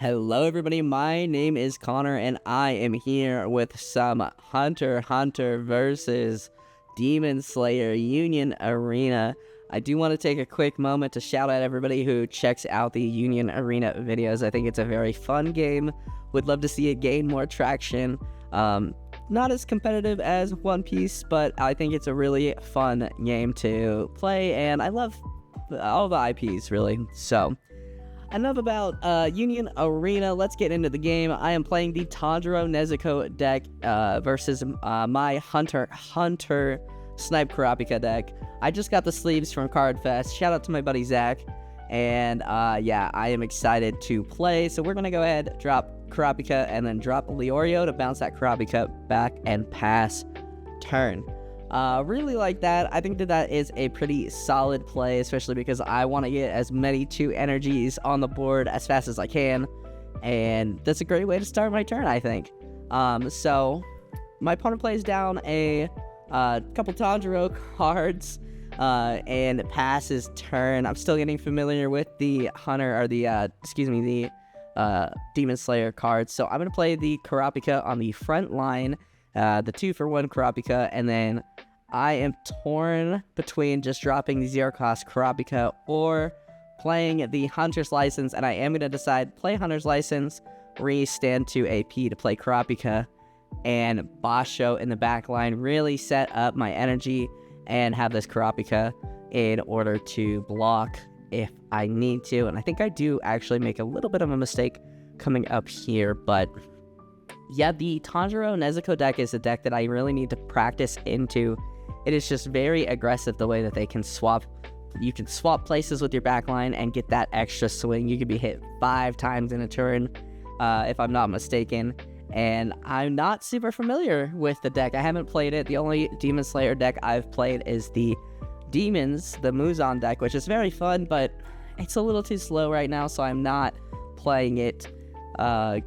Hello everybody, my name is Connor and I am here with some Hunter versus Demon Slayer Union Arena. I do want to take a quick moment to shout out everybody who checks out the Union Arena videos. I think it's a very fun game. Would love to see it gain more traction. Not as competitive as One Piece, but I think it's a really fun game to play and I love all the IPs really. So enough about Union Arena. Let's get into the game. I am playing the Tanjiro Nezuko deck versus my Hunter Snipe Kurapika deck. I just got the sleeves from Card Fest. Shout out to my buddy Zach. And yeah, I am excited to play. So we're going to go ahead, drop Kurapika, and then drop Leorio to bounce that Kurapika back and pass turn. Really like that. I think that is a pretty solid play, especially because I want to get as many 2 energies on the board as fast as I can, and that's a great way to start my turn, I think. So my opponent plays down a couple Tanjiro cards and passes turn. I'm still getting familiar with the Hunter, or the Demon Slayer cards, so I'm going to play the Kurapika on the front line, the 2-for-1 Kurapika, and then I am torn between just dropping the 0-cost Kurapika or playing the Hunter's License, and I am going to decide play Hunter's License, stand 2 AP to play Kurapika, and Basho in the back line, really set up my energy and have this Kurapika in order to block if I need to. And I think I do actually make a little bit of a mistake coming up here, but yeah, the Tanjiro Nezuko deck is a deck that I really need to practice into. It is just very aggressive the way that they can swap. You can swap places with your backline and get that extra swing. You could be hit 5 times in a turn, if I'm not mistaken. And I'm not super familiar with the deck. I haven't played it. The only Demon Slayer deck I've played is the Demons, the Muzan deck, which is very fun, but it's a little too slow right now, so I'm not playing it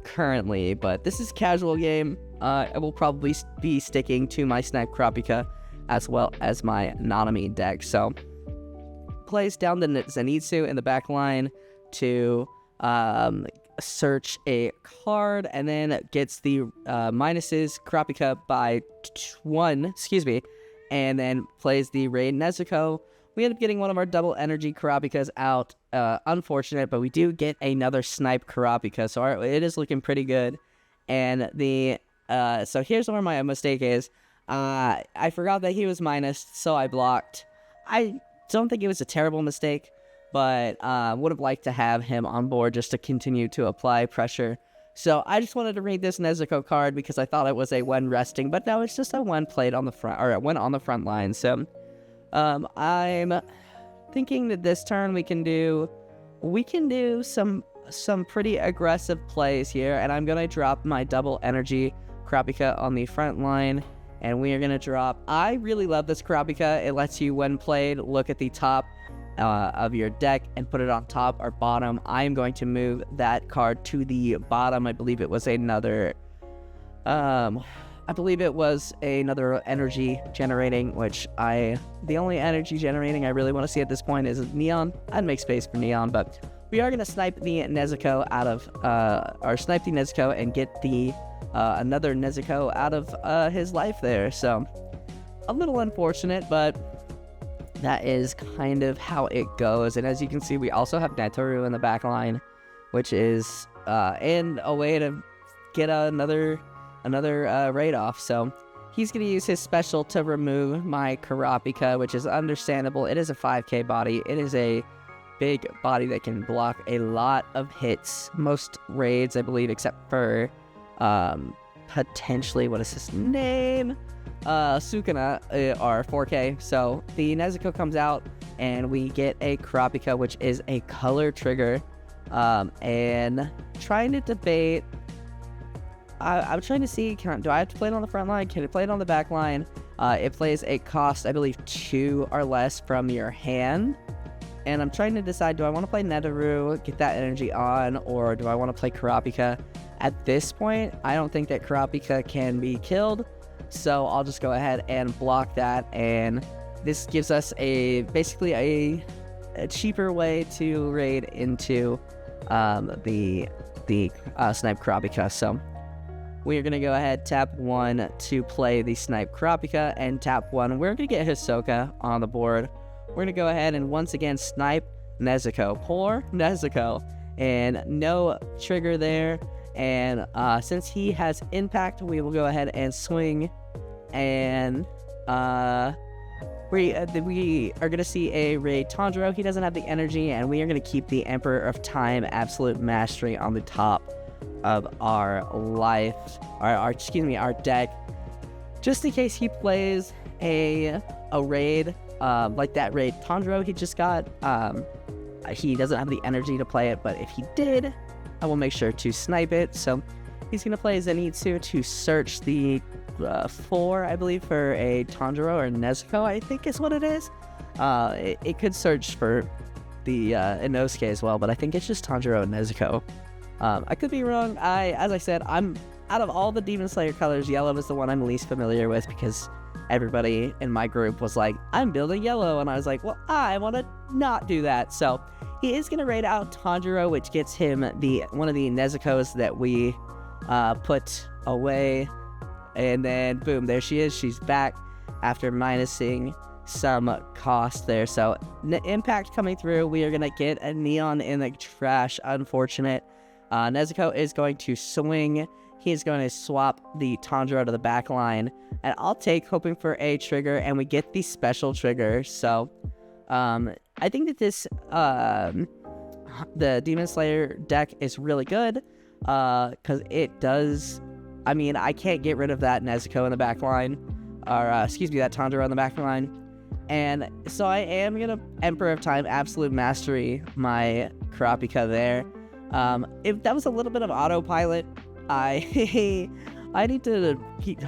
currently. But this is a casual game. I will probably be sticking to my Snipe Kurapika as well as my Nanami deck. So plays down the Zenitsu in the back line to search a card, and then gets the minuses Kurapika by 1, and then plays the Raid Nezuko. We end up getting one of our double energy Kurapikas out. Unfortunate, but we do get another Snipe Kurapika, so it is looking pretty good. And the so here's where my mistake is. I forgot that he was minus, so I blocked. I don't think it was a terrible mistake, but would have liked to have him on board just to continue to apply pressure. So I just wanted to read this Nezuko card because I thought it was a 1 resting, but no, it's just a 1 played on the front, or a 1 on the front line. So I'm thinking that this turn we can do some pretty aggressive plays here, and I'm gonna drop my double energy Kurapika on the front line. And we are going to drop. I really love this Kurapika. It lets you, when played, look at the top of your deck and put it on top or bottom. I am going to move that card to the bottom. I believe it was another energy generating, which the only energy generating I really want to see at this point is Neon. I'd make space for Neon, but we are going to snipe the Nezuko out of, snipe the Nezuko and get the another Nezuko out of his life there. So a little unfortunate, but that is kind of how it goes. And as you can see, we also have Netoru in the back line, which is in a way to get another raid off. So he's going to use his special to remove my Kurapika, which is understandable. It is a 5k body. It is a big body that can block a lot of hits. Most raids, I believe, except for potentially, what is his name? Sukuna are 4k. So the Nezuko comes out and we get a Kurapika, which is a color trigger. And trying to debate, I'm trying to see, do I have to play it on the front line? Can it play it on the back line? It plays a cost, I believe, 2 or less from your hand. And I'm trying to decide, do I want to play Netoru, get that energy on, or do I want to play Kurapika? At this point, I don't think that Kurapika can be killed, so I'll just go ahead and block that, and this gives us basically a cheaper way to raid into the the Snipe Kurapika. So we are going to go ahead, tap 1 to play the Snipe Kurapika, and tap 1. We're going to get Hisoka on the board. We're going to go ahead and once again snipe Nezuko. Poor Nezuko. And no trigger there. And since he has impact, we will go ahead and swing. And we are going to see a Raid Tanjiro. He doesn't have the energy, and we are going to keep the Emperor of Time Absolute Mastery on the top of our our deck, just in case he plays a raid like that Raid Tanjiro he just got. He doesn't have the energy to play it, but if he did, I will make sure to snipe it. So he's gonna play Zenitsu to search the 4, I believe, for a Tanjiro or Nezuko, I think is what it is. It could search for the Inosuke as well, but I think it's just Tanjiro and Nezuko. I could be wrong. As I said, I'm out of all the Demon Slayer colors, yellow is the one I'm least familiar with, because everybody in my group was like, I'm building yellow, and I was like, well, I want to not do that. So he is going to raid out Tanjiro, which gets him one of the Nezukos that we put away, and then boom, there she is. She's back after minusing some cost there. So impact coming through. We are going to get a Neon in the trash. Unfortunate. Nezuko is going to swing. He's going to swap the Tanjiro to the back line, and I'll take, hoping for a trigger, and we get the special trigger. So I think that this the Demon Slayer deck is really good, because it does, I mean, I can't get rid of that Nezuko in the back line, or that Tanjiro in the back line, and so I am gonna Emperor of Time Absolute Mastery my Kurapika there. If that was a little bit of autopilot, I need to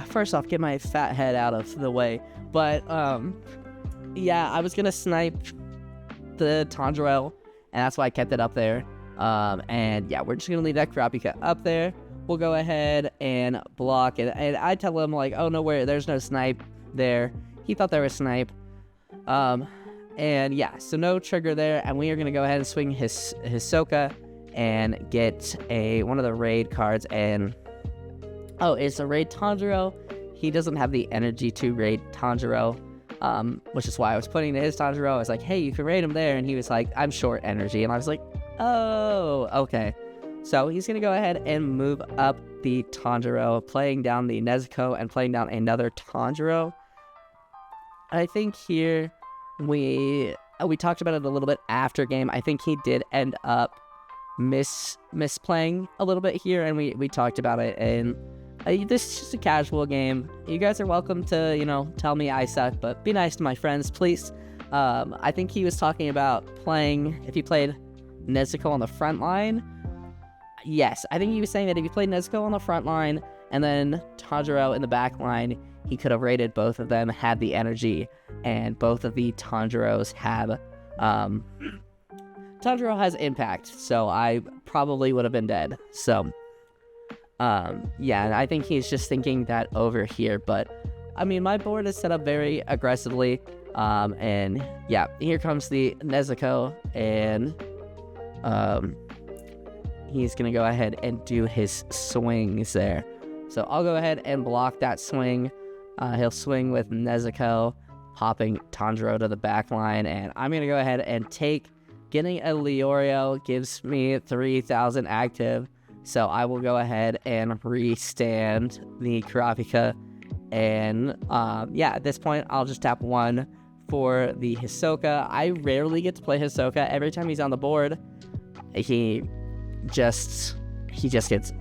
first off get my fat head out of the way. But yeah, I was gonna snipe the Tanjiro, and that's why I kept it up there. And yeah, we're just gonna leave that Kurapika up there. We'll go ahead and block it, and I tell him like, oh no, there's no snipe there. He thought there was snipe. And yeah, so no trigger there, and we are gonna go ahead and swing his Hisoka and get one of the raid cards. And oh, it's a raid Tanjiro. He doesn't have the energy to raid Tanjiro, which is why I was putting his Tanjiro. I was like, hey, you can raid him there, and he was like, I'm short energy, and I was like, oh, okay. So he's gonna go ahead and move up the Tanjiro, playing down the Nezuko and playing down another Tanjiro. I think here we talked about it a little bit after game. I think he did end up misplaying a little bit here, and we talked about it. And this is just a casual game. You guys are welcome to tell me I suck, but be nice to my friends, please. I think he was talking about playing, if he played Nezuko on the front line. Yes, I think he was saying that if he played Nezuko on the front line and then Tanjiro in the back line, he could have raided both of them, had the energy, and both of the Tanjiros have Tanjiro has impact, so I probably would have been dead. So yeah, I think he's just thinking that over here. But I mean, my board is set up very aggressively, and yeah, here comes the Nezuko, and he's gonna go ahead and do his swings there. So I'll go ahead and block that swing. He'll swing with Nezuko, popping Tanjiro to the back line, and I'm gonna go ahead and take. Getting a Leorio gives me 3,000 active, so I will go ahead and restand the Kurapika. And yeah, at this point, I'll just tap 1 for the Hisoka. I rarely get to play Hisoka. Every time he's on the board, he just gets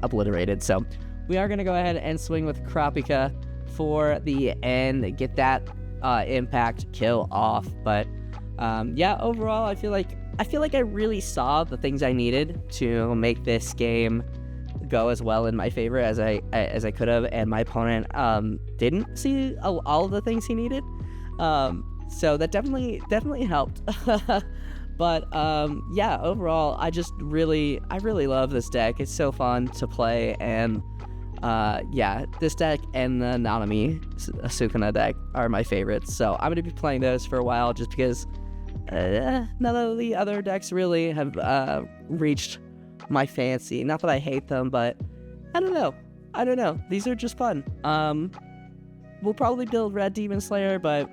obliterated. So we are gonna go ahead and swing with Kurapika for the end, get that impact kill off. But yeah, overall, I feel like I really saw the things I needed to make this game go as well in my favor as I could have, and my opponent didn't see all of the things he needed. So that definitely helped. But yeah, overall, I really love this deck. It's so fun to play, and yeah, this deck and the Nanami Sukuna deck are my favorites. So I'm gonna be playing those for a while, just because none of the other decks really have reached my fancy. Not that I hate them, but I don't know. These are just fun. We'll probably build Red Demon Slayer, but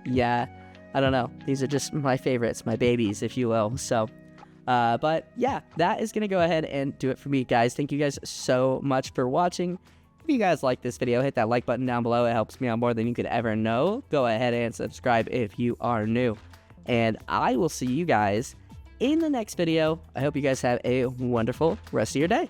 yeah, I don't know. These are just my favorites, my babies, if you will. So, but yeah, that is going to go ahead and do it for me, guys. Thank you guys so much for watching. If you guys like this video, hit that like button down below. It helps me out more than you could ever know. Go ahead and subscribe if you are new. And I will see you guys in the next video. I hope you guys have a wonderful rest of your day.